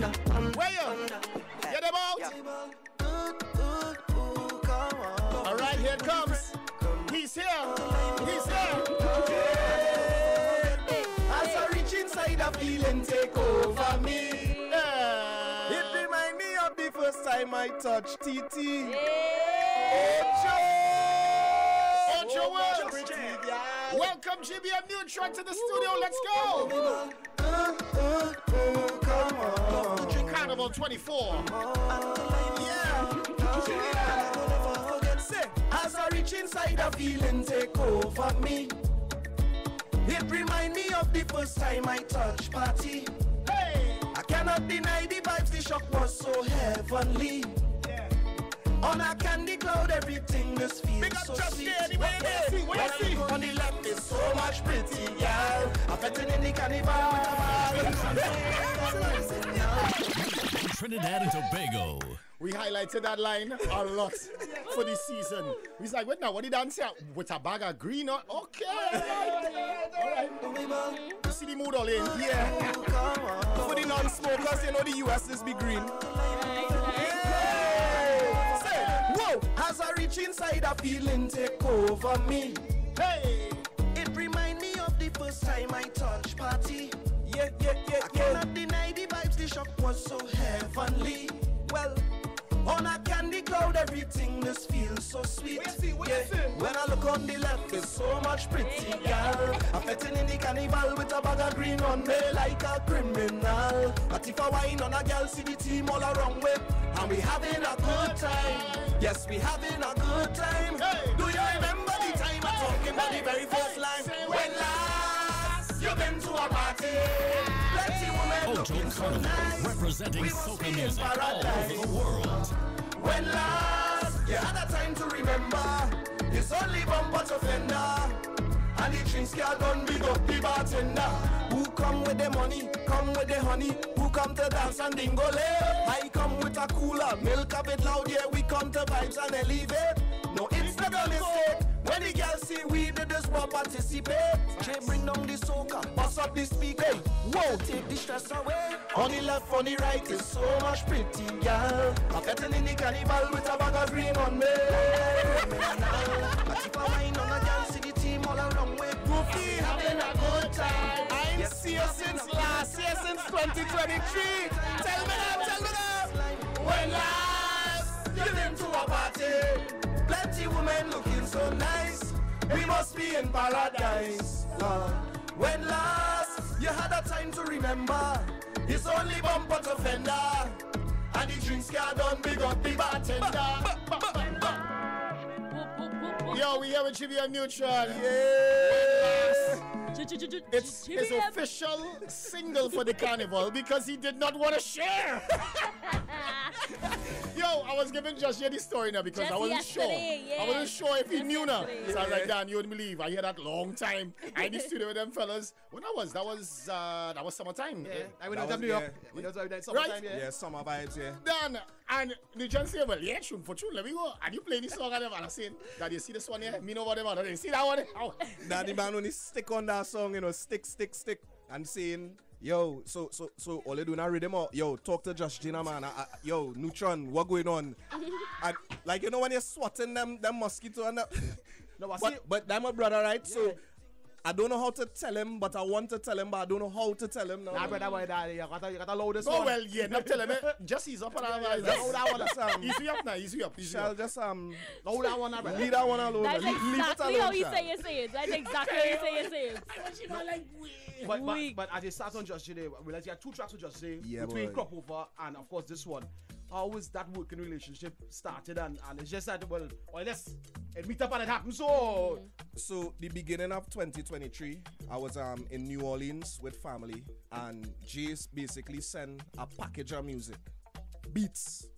Where you? Get them out. All right, here it comes. He's here. He's here. As I reach inside, a feeling take over me. Yeah. It remind me of the first time I touched TT. Ocho World. Welcome GBM Nutron to the studio. Let's go. Come on. Carnival 24. As I reach inside, a feeling take over me. It remind me of the first time I touched party. Hey. I cannot deny the vibes, the shock was so heavenly. On a candy cloud, everything just feels Big up so just sweet. there, anyway, there. What you see? On the left is so much pretty, girl. I'm betting in the carnival with Trinidad and Tobago. We highlighted that line a lot for this season. He's like, wait now, what did dance here? With a bag of green on? Okay. All right. You see the mood all in? Yeah. For the non-smokers, you know the US is be green. Say, whoa! As I reach inside, a feeling take over me. Hey. It remind me of the first time I touched party. I cannot deny the vibes, the shock was so heavenly. Well, on a candy cloud, everything just feels so sweet. When I look on the left, there's so much pretty girl. I'm fetting in the carnival with a bag of green on me like a criminal. But if I wine on a girl, see the team all around with, and we having a good time. Yes, we having a good time. Hey. Do you remember the time I talking about the very first line? When last you been to a party? Plenty women Ocho looking so Carnival, nice. representing We must soca be in music all paradise. over the world. When last you had a time to remember, it's only bumper to fender. And the drinks girl done big up the bartender. Who come with the money, come with the honey. Who come to dance and dingole? I come with a cooler, milk a bit loud. Yeah, we come to vibes and elevate. No, it's not a mistake. When the girls see we did this, will participate. Jay bring down the soca, bust up the speaker. Hey, whoa, take the stress away. On the left, on the right is so much pretty girl. I'm getting in the carnival with a bag of green on me. But if I wine on a girl, see the team all around with Goofy having a good time. I'm here since last year, since 2023. Tell me that. When last you been to a party, plenty women looking so nice. We must be in paradise. When last you had a time to remember, it's only bumper to fender. And the drinks car done big up the bartender. Yo, we here with GBM Nutron. It's his official single for the carnival because he did not want to share. Yo, I was giving Josh here the story now because I wasn't sure. I wasn't sure if he knew now. So I was like, Dan, you wouldn't believe. I hear that long time. I in the studio with them fellas. When that was summertime. Yeah, I went out to New York. Right? Yeah, summer vibes, yeah. Dan and Nutron say, well, yeah, tune for tune, let me go. And you play this song and them and I saying, Dad, you see this one here? Me know what them are. You see that one? Oh. Daddy man only stick on that song, you know, stick, and saying, yo, so all they do now read them out. Yo, talk to Josh Gina, man. Yo, Nutron, what going on? And like, you know, when you're swatting them mosquito and that. No, but I'm a brother, right? Yeah. So I don't know how to tell him, but I want to tell him, but I don't know how to tell him now. Nah, brother, you gotta load this one. Oh, well, yeah, not tell him. Just ease up on that one. Load that one, easy up now, easy up. Shall just load that one, brother. Leave that one alone. That's exactly how you say it. That's exactly how you say it. But as you start on Just Today, we realize you have two tracks with Just Today, between Crop Over and of course this one. How is that working relationship started and it's just that well let's meet up and it happens So the beginning of 2023, I was in New Orleans with family and Jace basically sent a package of music, beats,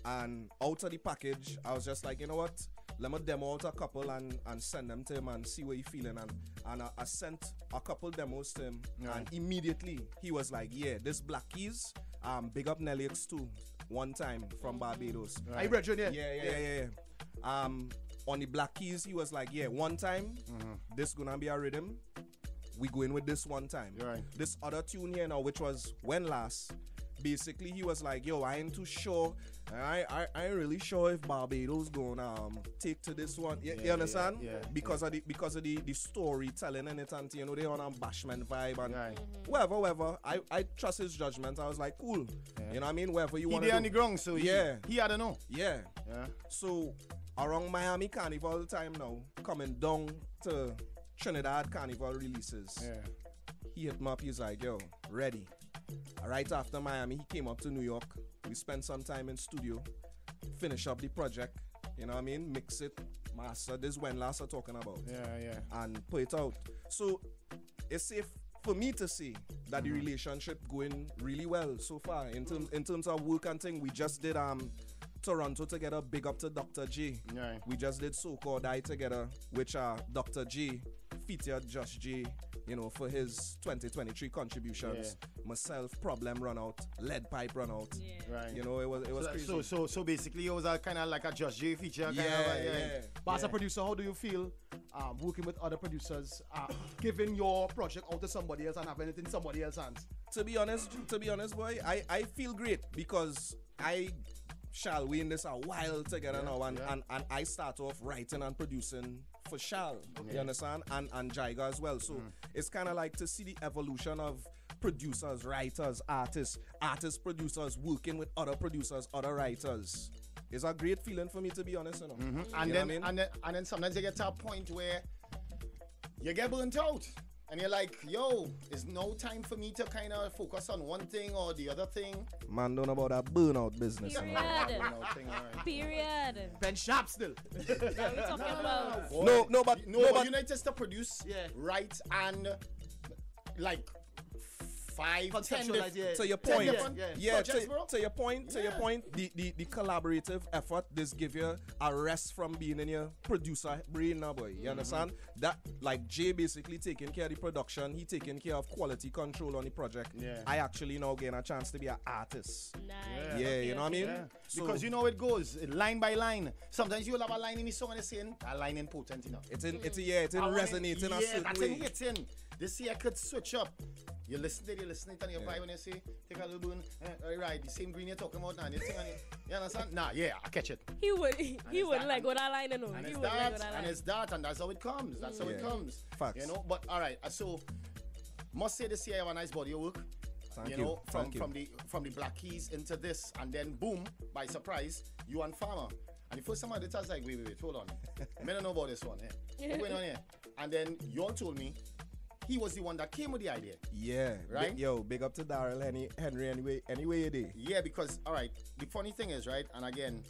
and out of the package I was just like, you know what, let me demo out a couple and send them to him and see what he feeling and I sent a couple demos to him and immediately he was like, yeah, this Black Keys, big up Nelly X2 one time from Barbados. Right. Are you ready? Yeah. On the Black Keys, he was like, yeah, one time, this gonna be a rhythm. We going with this one time. Right. This other tune here now, which was When Last, basically he was like, yo, I ain't too sure. I ain't really sure if Barbados gonna take to this one. You understand? Because of the storytelling and it, and you know, they on a bashment vibe and whatever. I trust his judgment. I was like, cool. You know what I mean? Wherever you want to. He on the ground, so he had to know. Yeah. So around Miami Carnival time now, coming down to Trinidad Carnival releases. He hit me up. He's like, yo, ready. Right after Miami, he came up to New York. We spent some time in studio, finish up the project, you know what I mean? Mix it, master. This is when last are talking about. And put it out. So it's safe for me to say that the relationship going really well so far in terms of work and thing. We just did Toronto together. Big up to Dr. J. We just did So Called Die together, which Dr. J featured Just J, you know, for his 2023 contributions. Myself, Problem Run Out, Lead Pipe Run Out. You know, it was crazy. So basically it was kind of like a Just J feature. But as a producer, how do you feel working with other producers, giving your project out to somebody else and having it in somebody else's hands? To be honest, boy, I feel great because Shal, we in this a while together now, and I start off writing and producing for Shal, you understand, and Jaiga as well. So it's kind of like to see the evolution of producers, writers, artists, producers working with other producers, other writers. It's a great feeling for me, to be honest, you know. And then sometimes you get to a point where you get burnt out. And you're like, yo, it's no time for me to kind of focus on one thing or the other thing. Man, don't know about that burnout business. Period. Ben Sharp still. What are we talking about? But you need to produce, write, and like 5, 10 to your point, to your point, the collaborative effort this give you a rest from being in your producer brain now, boy. You understand? That like Jay basically taking care of the production, he taking care of quality control on the project. I actually now getting a chance to be an artist. Nice. You know what I mean? So, because you know it goes line by line. Sometimes you'll have a line in the song and they're saying that line ain't potent enough. It's resonating a certain way. Hitting. This year could switch up. You listen to it and you vibe and you say, take a little bone, right, the same green you're talking about now, and you think on it. You understand? I catch it. He wouldn't like what I line and all. And it's that, and that's how it comes. That's how it comes. Facts. You know, but all right, so must say this year you have a nice body of work. Thank you know, Thank from the Black Keys into this, and then boom, by surprise, you and Farmer. And the first time I did, I was like, wait, hold on. I don't know about this one. What's going on here? And then you all told me he was the one that came with the idea. Yeah. Right? Big up to Daryl Henry anyway you did. Yeah, because, all right, the funny thing is, right, and again,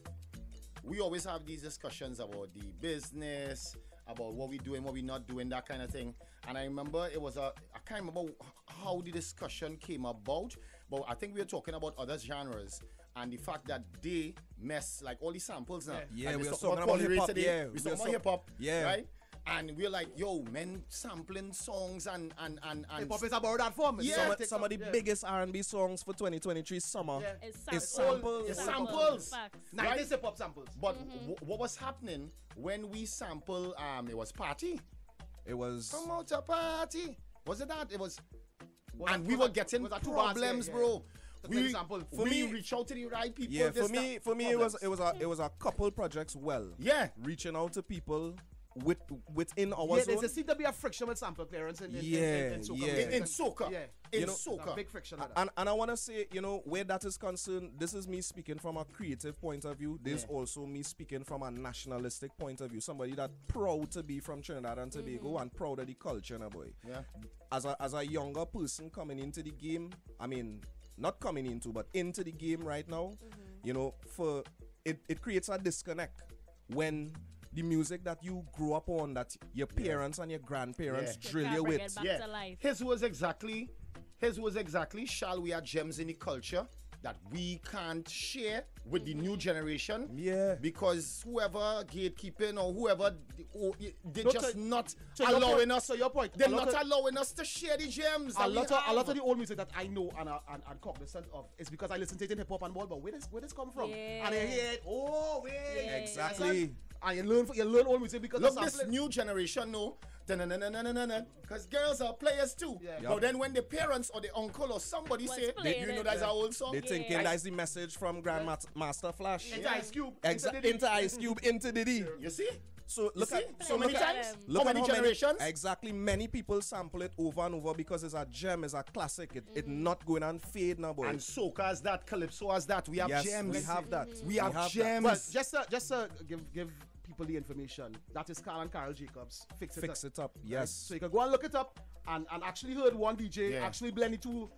we always have these discussions about the business, about what we're doing, what we're not doing, that kind of thing. And I remember I can't remember how the discussion came about, but I think we were talking about other genres and the fact that they mess, like all the samples now. Yeah, we were talking about hip-hop. Yeah, we talking about hip-hop, yeah. Right? And we're like, yo, men sampling songs and hip-hop is about that form. Yeah. Some of the biggest R&B songs for 2023 summer is samples. It's samples. 90s hip-hop samples. But what was happening when we sample, it was Party. It was... Come out to party. Was it that? It was... And we were getting problems, bro. We reach out to the right people. Yeah, for me, it was a couple projects well. Yeah. Reaching out to people within our zone. There seems to be a friction with sample clearance in soca. In soca. In soca. Big friction. And I want to say, you know, where that is concerned, this is me speaking from a creative point of view. This is also me speaking from a nationalistic point of view. Somebody that proud to be from Trinidad and Tobago and proud of the culture, boy. Yeah. As a younger person coming into the game, I mean, not coming into, but into the game right now, you know, for it creates a disconnect when the music that you grew up on, that your parents and your grandparents drill you with. His was exactly, Shal, we are gems in the culture that we can't share with the new generation. Yeah. Because whoever gatekeeping or whoever, they're just not allowing us. So your point. They're not allowing us to share the gems. A lot of the old music that I know and cognizant of is because I listen to it in hip hop and ball. But where this come from? Yeah. And I hear it. Oh, wait. Exactly. And you learn old music because look, this new generation, because girls are players too. Yeah. But then when the parents or the uncle or somebody What's say, playing you know it? that's our old song. They thinking that's the message from Grandmaster Flash. Into Ice Cube. Into Ice Cube, into Diddy. You see? So look at So many times? look How at many generations? Exactly, many people sample it over and over because it's a gem, it's a classic. It not going and fade now, boy. And soca has that, calypso has that. We have yes, gems. we have that. We have that. gems. Well, just give people the information. That is Carl and Carol Jacobs. Fix it up. Yes. So you can go and look it up and actually heard one DJ Yeah. actually blend it two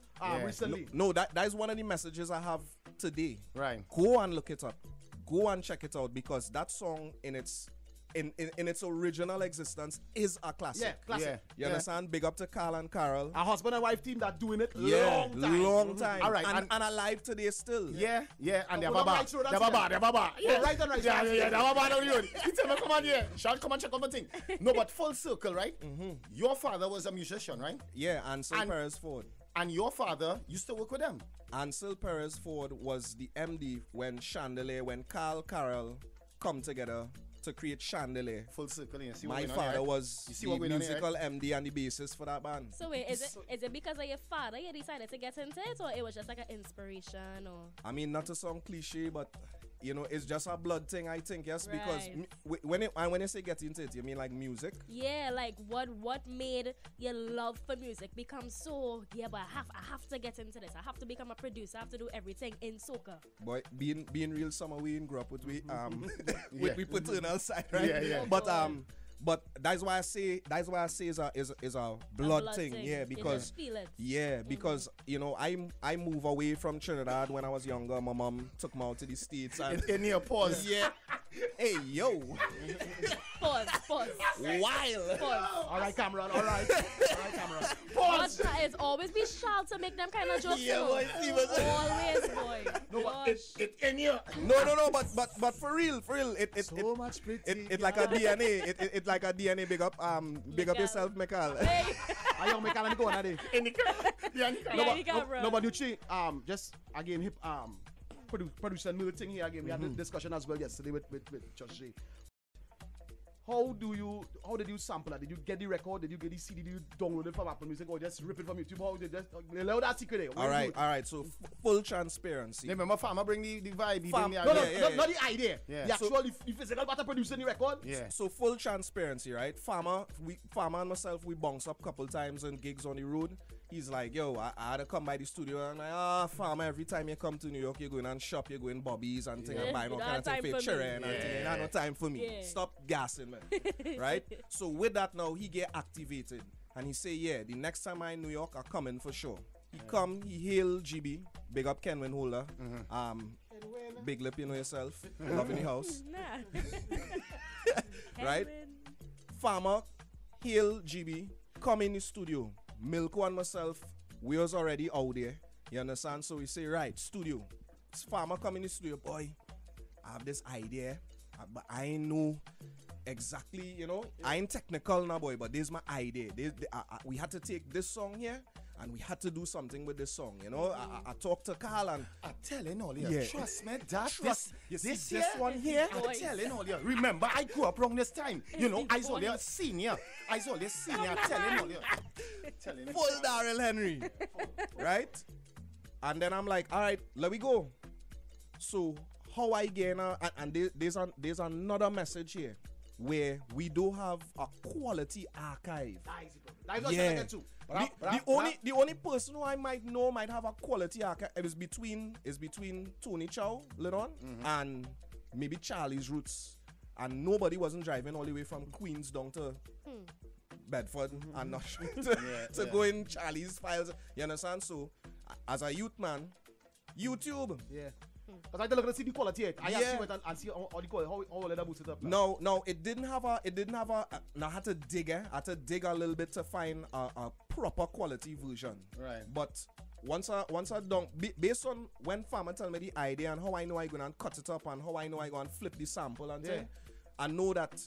recently. No, that is one of the messages I have today. Right. Go and look it up. Go and check it out because that song in its original existence is a classic. Yeah, classic. You understand? Big up to Carl and Carol. A husband and wife team that doing it Yeah, long time. All right, And alive today still. Yeah, and they're Put up baba. lights, so that's They're baba. it. They're baba. Oh, right and right. Yeah, they're baba. Don't you? He tell me, come on here. Shall come and check out my thing. No, but full circle, right? Your father was a musician, right? Yeah, Ansel And- Perez Ford. And your father used to work with them. Ansel Perez Ford was the MD when Carl Carol come together to create Chandelier. Full circle. You see My what father was You see the what going on here, musical MD and the bassist for that band. So wait, is it because of your father you decided to get into it, or it was just like an inspiration, or? I mean, not to sound cliche, but you know, it's just a blood thing, I think, yes, because Right. when you say get into it, you mean like music? Yeah, like what made your love for music become so? Yeah, but I have to get into this. I have to become a producer. I have to do everything in soca. Boy, being real summer, we in grew up with we Yeah. we paternal side, right? Yeah, yeah. But that's why I say is a blood thing, yeah, You because just feel it. yeah, because you know I moved away from Trinidad when I was younger. My mom took me out to the States and In your pause. yeah. Hey yo, Pause. wild. Pause. All right, Cameron. All right, Cameron. But it's always be Shal to make them kind of jokes. Yeah, too. boy, see what's Always, boy. No, but it in you. No, but for real, it So much pretty. it like a DNA. It like a DNA. Big up Michael. yourself, Michael. Hey. I young make Alan go on that In the car. Yeah, in the car. Yeah, you got bro. No, but you see, just again, hip producer new thing here again. We had this discussion as well yesterday with Josh J. How did you sample that? Did you get the record? Did you get the CD? Did you download it from Apple Music or just rip it from YouTube? How did you just allow that secret there? All right. So full transparency. Remember, farmer bring the vibe. He Fam- bring the No, idea. Yeah. not the idea. Yeah. The actual, the physical part of producing the record. Yeah. So full transparency, right? Farmer and myself, we bounce up a couple times on gigs on the road. He's like, yo, I had to come by the studio, and I'm like, Farmer, every time you come to New York, you're going and shop, you're going Bobby's and thing, and buying all You kinds of don't have thing time for for me. children and thing. You have no time for me. Yeah. Stop gassing, man. Right? So with that now, he get activated, and he say, yeah, the next time I'm in New York, I come in for sure. He come, he hail GB, big up Kenwin Holder, big lip, you know yourself, love in the house. Nah. Right? Farmer, hail GB, come in the studio. Milko and myself, we was already out there. You understand? So we say, right, studio. Farmer come in the studio, boy, I have this idea, but I ain't know exactly, you know, I ain't technical now, boy, but this is my idea. We had to take this song here, and we had to do something with this song, you know. I talked to Carl and I'm telling all you, Yeah. trust me, that Trust- you see this this one here? I'm telling all you. Remember, I grew up around this time. You know, I saw the senior. I'm telling all you. Telling you. full Daryl Henry, right? And then I'm like, all right, let me go. So how I get now, and there's another message here where we do have a quality archive. Yeah. The only person who I might know might have a quality archive is between Tony Chow, Leron, and maybe Charlie's Roots. And nobody wasn't driving all the way from Queens down to Bedford and not to go in Charlie's files. You understand? So as a youth man, YouTube. Yeah. Because I look at see the quality. I Yeah. have to and see how the quality, how well they boost it up. Like. No, it didn't have a. I had to dig. I had to dig a little bit to find a proper quality version. Right. But once I done, based on when Farmer tell me the idea and how I know I gonna cut it up and how I know I gonna flip the sample and thing, I know that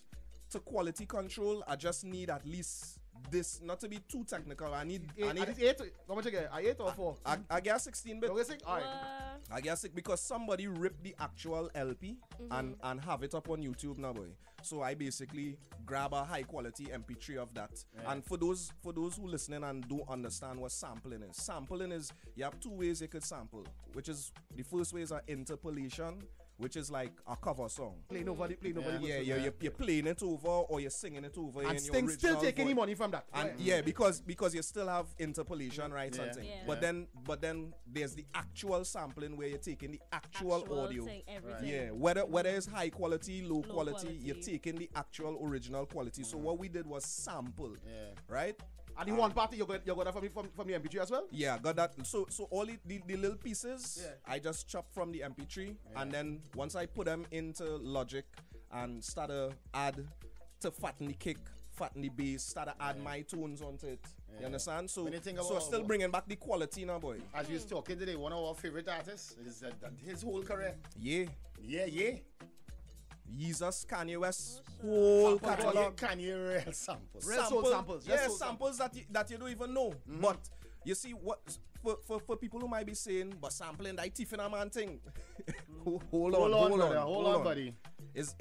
to quality control, I just need at least this, not to be too technical, I need eight. How much again? I 8 or 4? I guess 16 bit. Okay, 6? All right. I guess it because somebody ripped the actual LP and have it up on YouTube now, boy. So I basically grab a high quality MP3 of that. Yeah. And for those who listening and don't understand what sampling is you have 2 ways you could sample, which is the first way is an interpolation, which is like a cover song. Playing over the you're playing it over or you're singing it over and in your original still taking any money from that. And because you still have interpolation rights and things. Yeah. But then there's the actual sampling where you're taking the actual audio. Thing, yeah, whether it's high quality, low quality, you're taking the actual original quality. So what we did was sample. Yeah. Right? And the one party you got that from the MP3 as well? Yeah, got that. So all the little pieces, I just chop from the MP3, and then once I put them into Logic and start to add to fatten the kick, fatten the bass, start to add my tunes onto it. Yeah. You understand? So still bringing back the quality now, boy. As we was talking today, one of our favorite artists is that his whole career. Yeah. Jesus, Kanye West, whole catalog. Kanye real samples. Samples that you don't even know. But you see what for people who might be saying, but sampling that teeth in a man thing. hold on, buddy. Is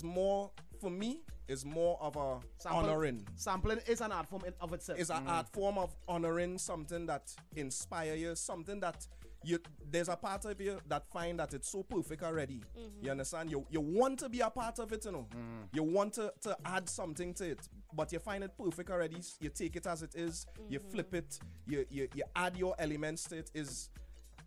more for me. Is more of a honoring. Sampling is an art form of itself. It's an art form of honoring something that inspire you, something that there's a part of you that find that it's so perfect already. You understand? You want to be a part of it, you know. You want to add something to it, but you find it perfect already. You take it as it is. You flip it. You add your elements to it.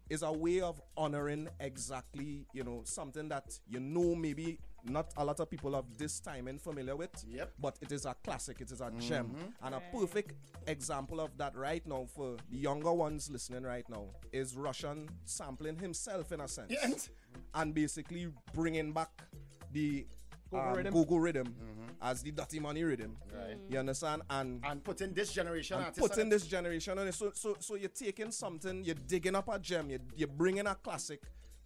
Is a way of honoring exactly, something that maybe not a lot of people of this time and familiar with. Yep. But it is a classic. It is a gem. And a perfect example of that right now for the younger ones listening right now is Russian sampling himself in a sense. Yes. And basically bringing back the go-go rhythm as the dirty money rhythm. Right. You understand? And putting this generation on it. So you're taking something, you're digging up a gem, you're bringing a classic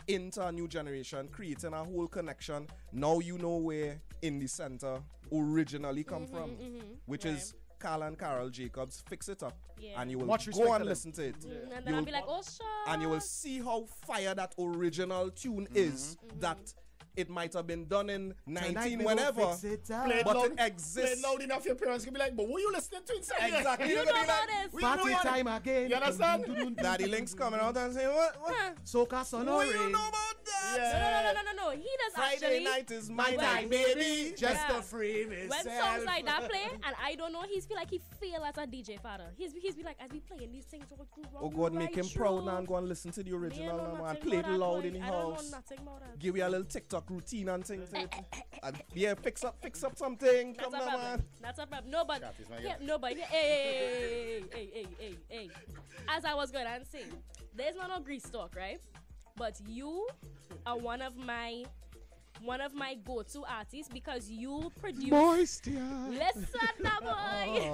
into a new generation, creating a whole connection. Now you know where In the Center originally come from, which is Carl and Carol Jacobs. Fix It Up, and you will go and listen to it. And then I'll be like, oh, sure. And you will see how fire that original tune is, that it might have been done in 19 whenever, but it exists. Play it loud enough, your parents can be like, but what are you listening to inside? Exactly. You know about this. Party time again. You understand? Daddy Link's coming out and saying, what? Soca Sonore. What you know about that? Yeah. No. He does Friday actually. night is my night, baby. Just to free myself. When songs like that play, and I don't know, he's feel like he feel as a DJ father. He's be like, as we playing these things. Oh God, make him proud now and go and listen to the original now and play it loud in the house. Give you a little TikTok routine and things. And fix up something. That's Come on, man. That's a problem. Hey. As I was going to say, there's no grease talk, right? But you are one of my go-to artists because you produce. Moisture. Listen, that boy.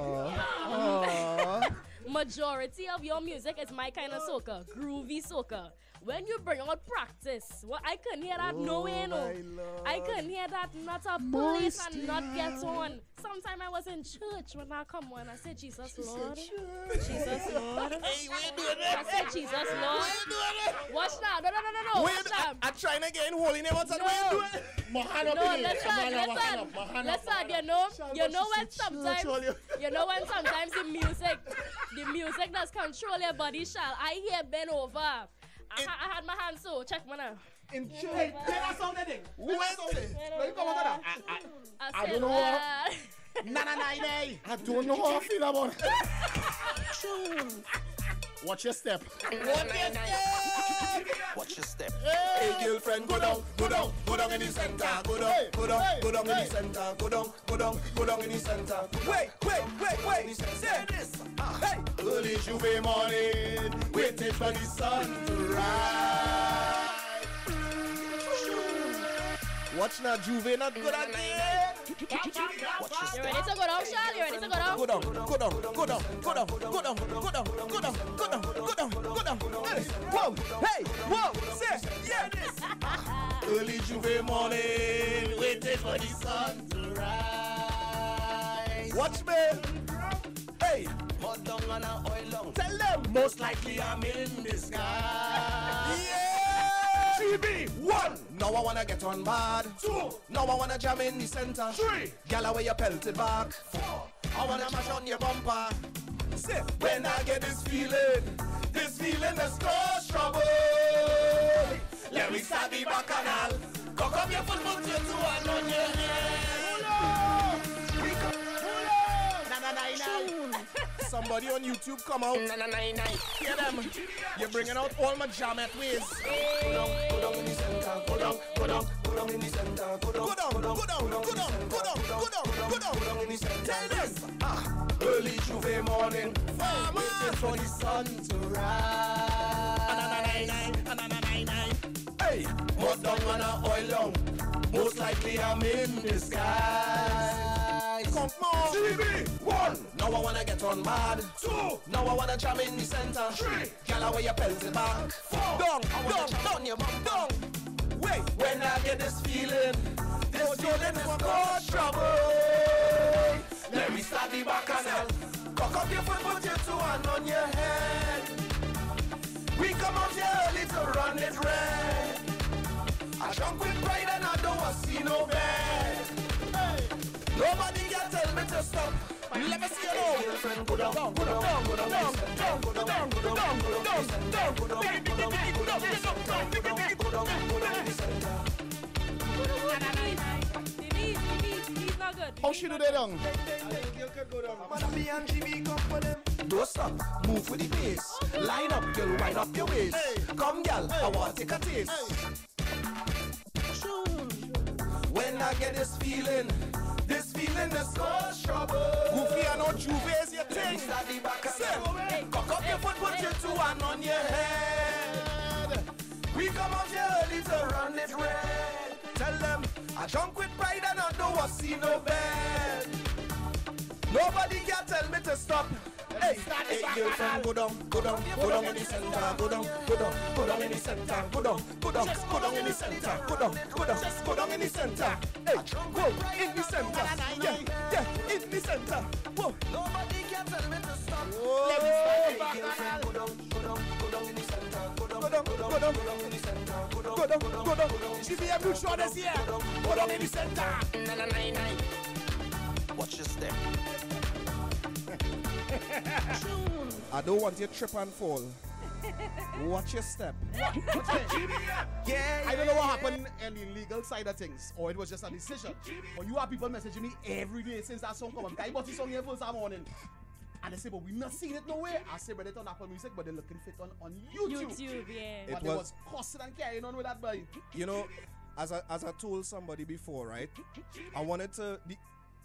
Majority of your music is my kind of soca, groovy soca. When you bring out practice, I couldn't hear that nowhere, no. I couldn't hear that not a place and not get on. Sometime I was in church when I come on. I said, Jesus Lord. Jesus Lord. Hey, we ain't doing it. I said, Jesus Lord. We ain't doing it. Watch now. No. Watch now. I'm trying again, holy name. What's that? We ain't doing it. Listen, you know when sometimes the music does control your body, Shal. I hear bend over. I had my hands so check my now. In church. Hey, that sound thing. Who is it? Where you come on that? I don't know. I don't know how I feel about it. Watch your step. Watch your step. Hey, girlfriend, go down in the center. Go down in the center. Go down in the center. Wait. Say this. Hey, early Juve morning, waiting for the sun to rise. Watch now, Juve not good at it. You ready to go down, Shal? You ready to go down? Go down. Whoa. Say, yeah. Early Juve morning, waiting for the sun to rise. Watch me. Hey, mud down and a oil down. Tell them, most likely I'm in disguise. Yeah! GB1. Now I wanna get on bad. 2. Now I wanna jam in the center. 3. Gala where you pelted back. 4. I wanna mash on your bumper. 6. When I get this feeling is cause trouble. Let me start the bacchanal. Cock up your foot, put your 2 hand on your head. Somebody on YouTube come out. Hear them. You're bringing out all my jamet ways. Go down in the center. Go down in the center. Go down in the center. Tell them. Early Juve morning. Waiting for the sun to rise. Hey, mud down and a oil down. Most likely I'm in disguise. Come on. GB1. Now I wanna get on mad. 2. Now I wanna jam in the center. 3. Gala where you pelted back. 4. Down your bum down. Wait, when I get this feeling is cause trouble. Let me start the bacchanal. Cock up your foot, put your 2 hand on your head. We come out here early to run it red. I drunk with pride and I don't want to see no bed. Hey. Nobody can tell me to stop. Let me see you now. Girlfriend, go down, go down, go down, go down, go down, go down, go down, go down, go down, go down. How she do that down? Me and GB come for them. Don't stop, move with the pace. Line up, girl, wind up your waist. Come, girl, I want to take a taste. When I get this feeling is cause trouble. Goofy and no Juves, you think? Start the bacchanal. Cock up your foot, put your 2 hand on your head. We come out here early to run it red. Tell them, I drunk with pride and I don't want to see no bed. Nobody can tell me to stop. Hey, girlfriend, go down in the center, go down in the center, go down in the center, go down in the center. Hey, go in the center, yeah, in the center. Whoa, nobody can tell me to stop. Let me start. Girlfriend, go down in the center, go down in the center, go down. GBM Nutron is here. Go down in the center. Watch your step. I don't want you to trip and fall. Watch your step. Yeah, I don't know what happened in the legal side of things, or it was just a decision. But you have people messaging me every day since that song come up. I bought this song here first morning. And they say, but we not seen it nowhere. I say, but it's on Apple Music, but they're looking for it on YouTube. YouTube, yeah. But it was costing and carrying on with that boy. You know, as I told somebody before, right? I wanted to.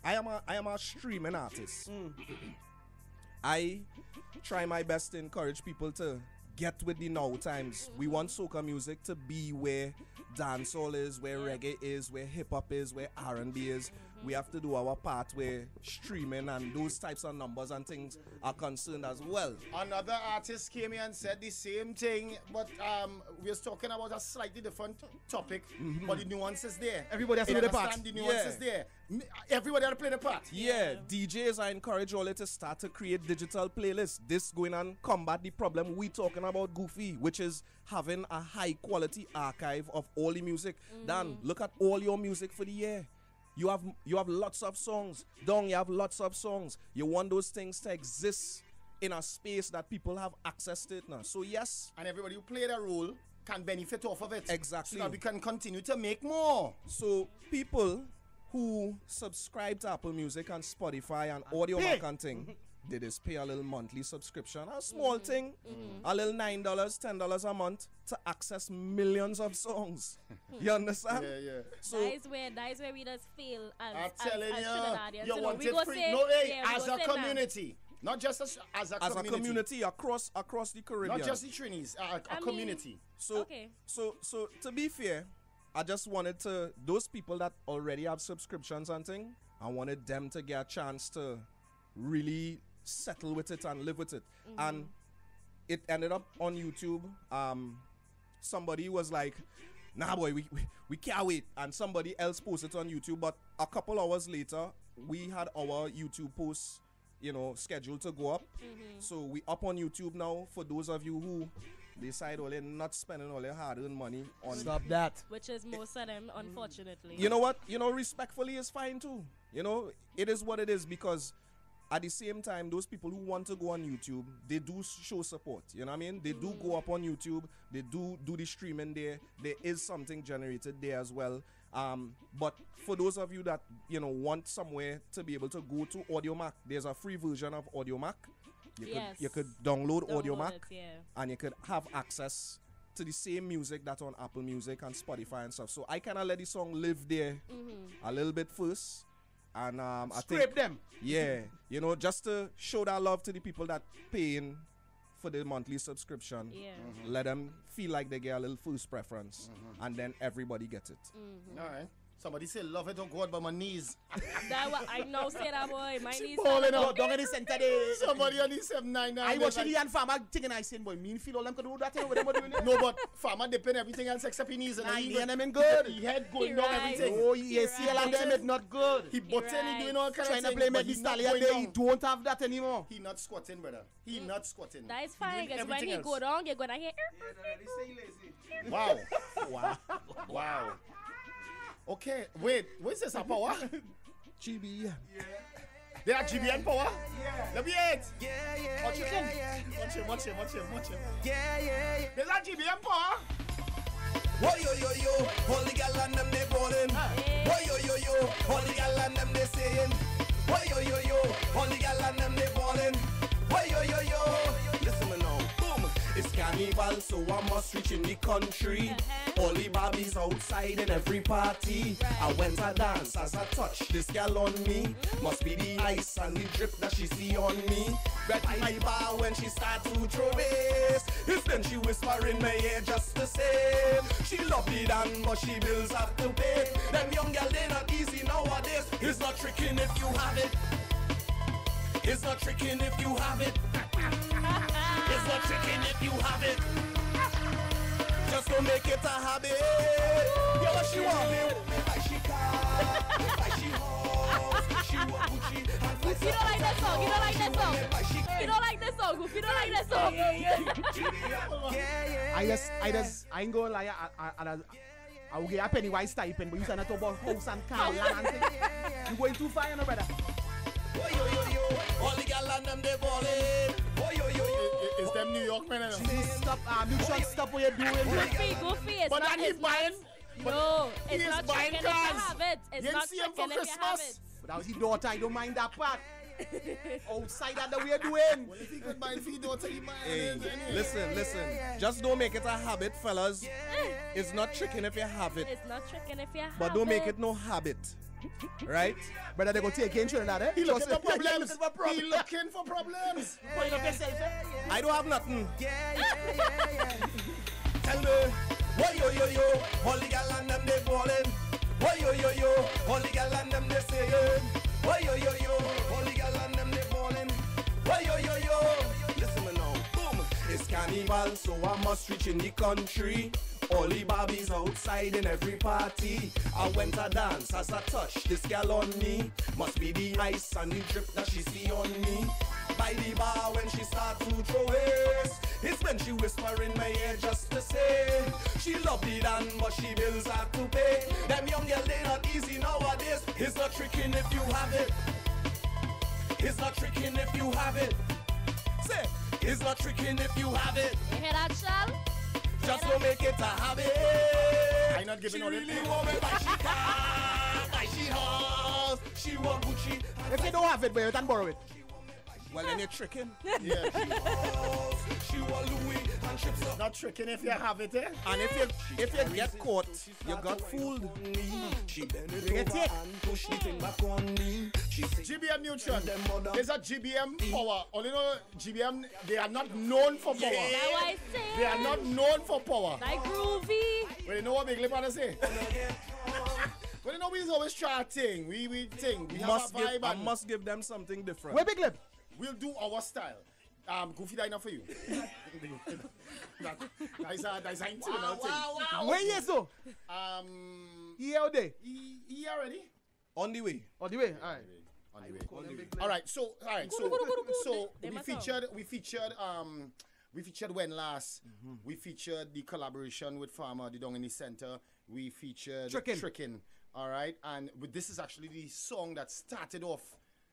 I am a streaming artist. I try my best to encourage people to get with the now times. We want soca music to be where dancehall is, where reggae is, where hip hop is, where R&B is. We have to do our part where streaming and those types of numbers and things are concerned as well. Another artist came here and said the same thing, but we was talking about a slightly different topic, but the nuances there. Everybody has to play their part. The nuances there. Everybody has to play their part. Yeah, DJs, I encourage all to start to create digital playlists. This going and combat the problem we talking about, Goofy, which is having a high quality archive of all the music. Dan, look at all your music for the year. You have lots of songs. Dong, you have lots of songs. You want those things to exist in a space that people have access to it now. So yes. And everybody who played a role can benefit off of it. Exactly. So that we can continue to make more. So people who subscribe to Apple Music and Spotify and Audio Mac and thing, they just pay a little monthly subscription. A small thing. A little $9, $10 a month to access millions of songs. You understand? Yeah. So that is where we just fail as I'm telling Trinidadians. you want we it go free. say, No, hey, yeah, as a community. Not just as a community. As a community across the Caribbean. Not just the Trinis, a community. So, okay. So to be fair, I just wanted to, those people that already have subscriptions and thing, I wanted them to get a chance to really settle with it and live with it. And it ended up on YouTube. Somebody was like, nah boy, we can't wait. And somebody else posted it on YouTube. But a couple hours later, we had our YouTube posts, scheduled to go up. So we up on YouTube now. For those of you who decide they're not spending all their hard-earned money on... Stop that. Which is most of them, unfortunately. You know what? Respectfully is fine too. It is what it is, because at the same time, those people who want to go on YouTube, they do show support. You know what I mean? They do go up on YouTube. They do the streaming there. There is something generated there as well. But for those of you that, want somewhere to be able to go to AudioMac, there's a free version of AudioMac. You could download AudioMac, and you could have access to the same music that's on Apple Music and Spotify and stuff. So I kind of let the song live there a little bit first. And I think them. Yeah, just to show that love to the people that paying for the monthly subscription. Yeah. Let them feel like they get a little first preference, and then everybody gets it. All right. Somebody say love it, oh God, by my knees. That what I know say that boy. My knees balling are out. Don't get the center there. Somebody on the 799. I watch the and farmer thinking I saying, boy, me feel all them could do that thing with them doing it. No, but farmer depend everything else except his knees. And Nah, he and them in good. He head going He down right. everything. Oh, yes, see, like them it not good. He button, right. he doing all kind Trying of to things. play but Meg the he's not Stallion going there, he down. don't have that anymore. He not squatting, brother. He not squatting. That is He fine, doing because when everything he else. go down, you're gonna hear. Wow. Wow. Okay, wait. What's this, a power? GBM. They are GBM power? Yeah. Let me eat. Yeah, Watch him. Watch him. Yeah. There's a GBM power. Whoa, yo, all the gal and them they ballin'. Whoa, yo, all the gal and them they saying. Whoa, yo, all the gal and them they ballin'. Whoa, yo. Listen me now, boom. It's carnival, so I must reach in the country. All the Barbies outside in every party. I went to dance as I touched this gal on me. Must be the ice and the drip that she see on me. Red my bar when she start to throw bass. It's then she whisper in my ear just the same. She love the dance, but she bills have to pay. Them young gal they not easy nowadays. It's not tricking if you have it. It's not tricking if you have it. It's not tricking if you have it. Just to make it a habit. Yeah, what she want me? Buy she car, buy she house, she want Gucci and Goofy don't like that song. You don't like that song. You don't like that song. Goofy don't like that song. I ain't gonna lie. I will get a Pennywise stipend, but you say not about house and car, land and thing. You going too far, you know, brother. yo, all the gal and them they ballin'. Is them New York men? Stop, Nutron, stop what you're doing. Goofy, it's But not, then he it's not- buying. No, he it's is not buying tricking if you cars. have it. It's You not see him for tricking if you have Christmas? it. But that was his daughter, I don't mind that part. Outside that we're doing. Well, if he could buy for your daughter, he buy Hey, it. listen. Just don't make it a habit, fellas. It's not tricking if you have it, It's not tricking if you have it. but don't make it no habit. Right? Brother, they go take in Trinidad, eh? He looking for Trust me. problems. He looking for problems. Point up yourself, eh? I don't have nothing. Tell me, why yo, all the gal and them they ballin'. Why yo, all the gal and them they saying. Why yo, all the gal and them they ballin'. Why yo, listen me now, boom. It's carnival, so I must reach in the country. All the Barbies outside in every party. I went to dance as I touched this gal on me. Must be the ice and the drip that she see on me. By the bar when she start to throw it. It's when she whisper in my ear just to say. She love the dance but she bills have to pay. Them young girl they not easy nowadays. It's not tricking if you have it. It's not tricking if you have it. Say, it's not tricking if you have it. You hear that, Shal? Just to make it a habit. I not giving She all really it. want me buy she car, buy she house. She want Gucci. If you don't have it, but you can borrow it. Well, then you're tricking. Yeah. She want Louis and chips up. Not tricking if you have it, eh? And if you get caught, you got fooled. She bend it over and push the thing back on me. She say, GBM Nutron. There's a GBM power. Only know GBM, they are not known for power. That's what I say. They are not known for power. Like groovy. But you know what Big Lip wanna say? But you know we always try a thing. We think. We have a vibe I and must give them something different. Where big lip? we'll do our style. Goofy that enough for you. That's an internal thing. Where you so? Um, Here or there? he already? On the way. On the way? Alright. All right, so we featured when last. We featured the collaboration with Farmer, the Down in the Center. We featured Trickin'. All right, and this is actually the song that started off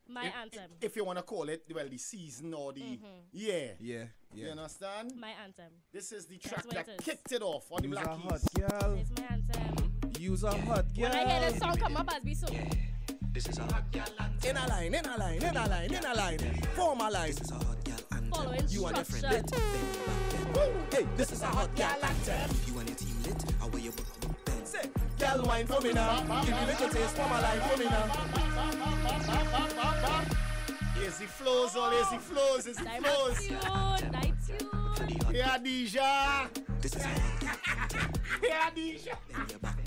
my anthem. If you want to call it, well, the season or the yeah. You understand? My anthem. This is the track that kicked it off on the Black Keys. It's my anthem. Use a hot girl. When I hear this song come up, I'll be so. This is a hot girl anthem. In a line, in a line, in a line, in a line. Form a line. This is a hot girl anthem. Following You and your friend lit. Hey, this is a hot girl anthem. You and your team lit. How are you? Say, girl wine for me now. Give me a little taste for my line for me now. Here's the flows, all here's the flows, here's the flows. Night tune. Yeah, Deja. This is a hot girl anthem. Yeah, Deja. Bend your back.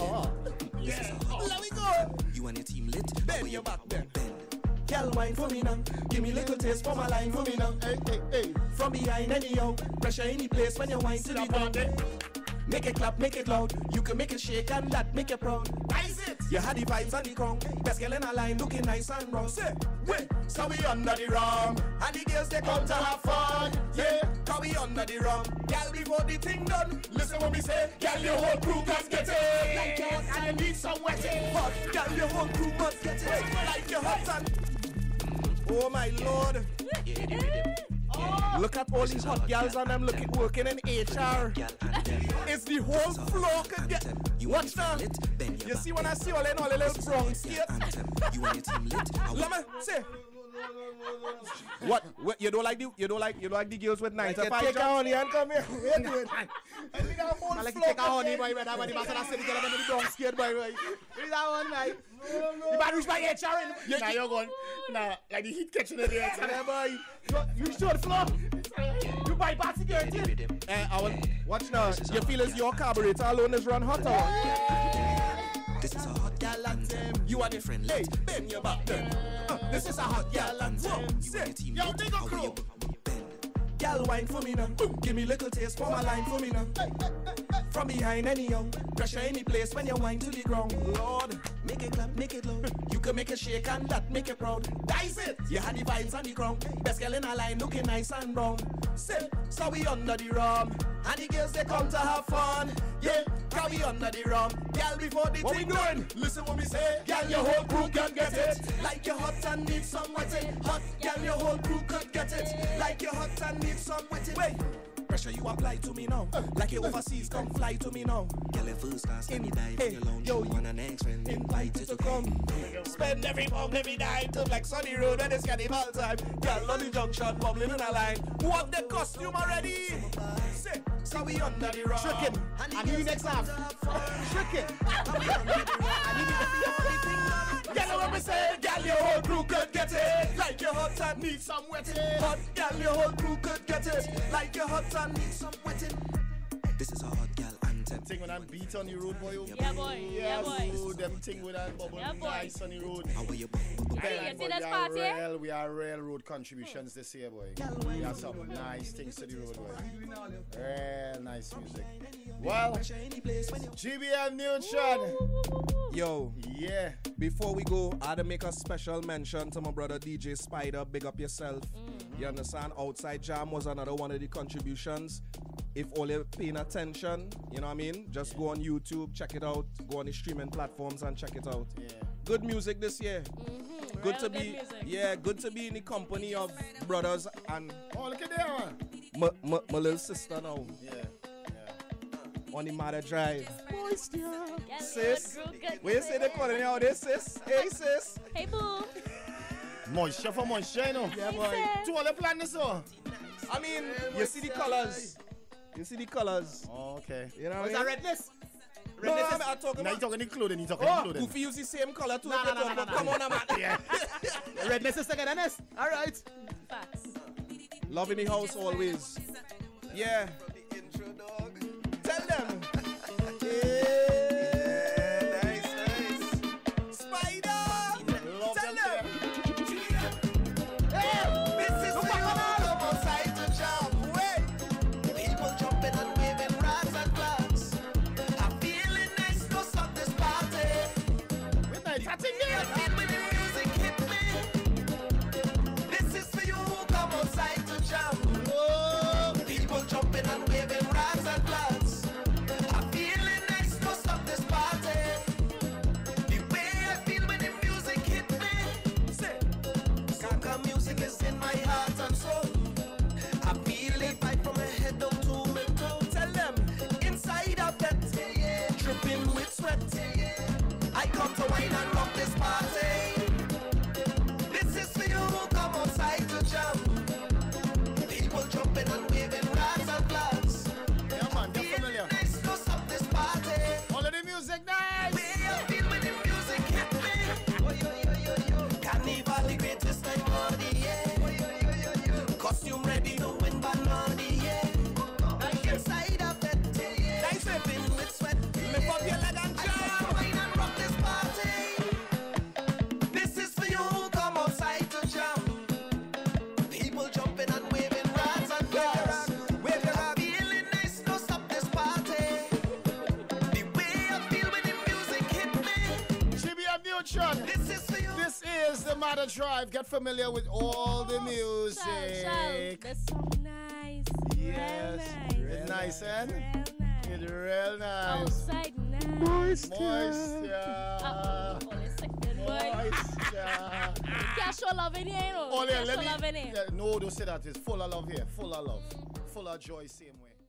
Yeah. Let me go. You and your team lit. Bend your back then. Girl wine for me now. Give me a little taste for my line for me now. Hey. From behind anyhow. Pressure any place when you wine to the ground. Make it clap, make it loud. You can make it shake and that make it proud. Ice it. You had the vibes on the crown. Best girl in a line looking nice and round. Say, wait, so we under the rum. And the girls they come to have fun. Yeah, cause we under the rum. Girl, before the thing done, listen what me say. Girl, your whole crew must get it. Like yours and you need some wetting. Hot, girl, your whole crew must get it. Like your hot and oh my lord. Look at all these hot girls and them looking working in HR. It's the whole floor could get. Watch now. You see when I see all the little brown skate. Let me say. What? You don't like the girls with 9 to 5 Take a jobs? honey and come here. Wait a minute. I think our whole I like to floor take a honey, boy. When I pass that city, get up in the brown skate, boy. Is that one, right? You better reach my HR. Now you're going, like the heat catching it here. Yeah, boy. You should floor. You bypass security. Watch now. You feel as your carburetor alone is run hotter. This is a hot girl anthem. You are the friend. Hey, bend your back then. This is a hot girl anthem. Yo, take a crew. Girl, wine for me now. Give me little taste for my line for me now. From behind anyhow. Pressure any place when you wine to the ground. Lord, make it clap, make it loud. You can make it shake and that make it proud. Dice it. You had the vibes on the ground. Best girl in a line looking nice and brown. Sit, so we under the rum. And the girls they come to have fun. Yeah, cause we under the rum. Girl, before the thing doing, listen what me say. Girl, your whole crew can get it. Like you're hot and need some wetting. Hot, girl, your whole crew could get it. Like you're hot and need some wetting. Wait, pressure you apply to me now. Like you overseas, come fly to me now. Girl, in first class, let me dive in your lounge. Yo, You want an ex friend, invite you to come. Spend every pound, every dime to like sunny road when it's carnival time. Girl on the junction, bubbling in a line. What the costume already? Say, so we under the rum. Trickin'. I need you next half. Trickin'. Girl, what me say? Girl, your whole crew could get it. Like your hot and need some wetting. Hot, girl, your whole crew could get it. Like your hot and need some wetting. This is a hot girl anthem. Thing when I'm beat on the road, boy. Yeah, boy. Yeah, boy. So them thing with that bubble Yeah, boy. nice on the road. How are you? Hey, you see this party? We are real road contributions this year, boy. We have some nice things to the road, boy. Real nice music. Well, GBM Nutron. Yo, Yeah. before we go, I had to make a special mention to my brother DJ Spider. Big up yourself. You understand? Outside Jam was another one of the contributions. If all you're paying attention, you know what I mean? Just go on YouTube, check it out. Go on the streaming platforms and check it out. Yeah. Good music this year. Good to be, music. yeah, good to be in the company of brothers and Oh, look at that one. my little sister now Yeah. on the Mother Drive. Get Sis, good. where you say they calling you out there, sis? Hey, sis. Hey, boo. Moisture for moisture, you know. Yeah, boy. To all the plan this one. I mean, you see the colors. You see the colors. Oh, okay. You know What's what I that mean? redness? No, Redness I'm talking Now you about. talking the clothing, you talking Oh, clothing. Goofy use the same color too. No, Come on, man. Yeah. Redness is second than this. All right. Facts. Love in the house always. Yeah. Tell them. Yeah, nice. Spider. Love Tell them. them. This is the all about side to jump. Wait. People jumping and waving rags and flags. I'm feeling nice to stop this party. Midnight, chatting there. When the music hit me, wine and rock this party. This is for you, come outside to jam. People jumping and waving rags and flags. Yeah, man, get familiar. Nice to stop this party. All of the music nice. Way I feel when the music hit me. Oh, yo, yo, yo, yo. Carnival, the greatest time of the year. Oh, yo, yo, yo, yo. Costume ready to win banana, yeah. Like inside of that day. Nice ripping with sweat. Lift up your leg and jump. Wine and rock this party. This is for you, come outside to jam. People jumping and waving rags and flags. Wave your rag. Feeling nice, no stop this party. The way I feel when the music hit me. GBM Nutron. This is for you. This is the Matter Drive. Get familiar with all the music. Shal, this song nice. Yes. It's nice, eh? Real nice. It's real nice. Outside nice. Moisture. Only second boy. Moisture. Can't show love in here, you know. Oh, yeah, Can't show love in here. No, don't say that. It's full of love here. Full of love. Full of joy, same way.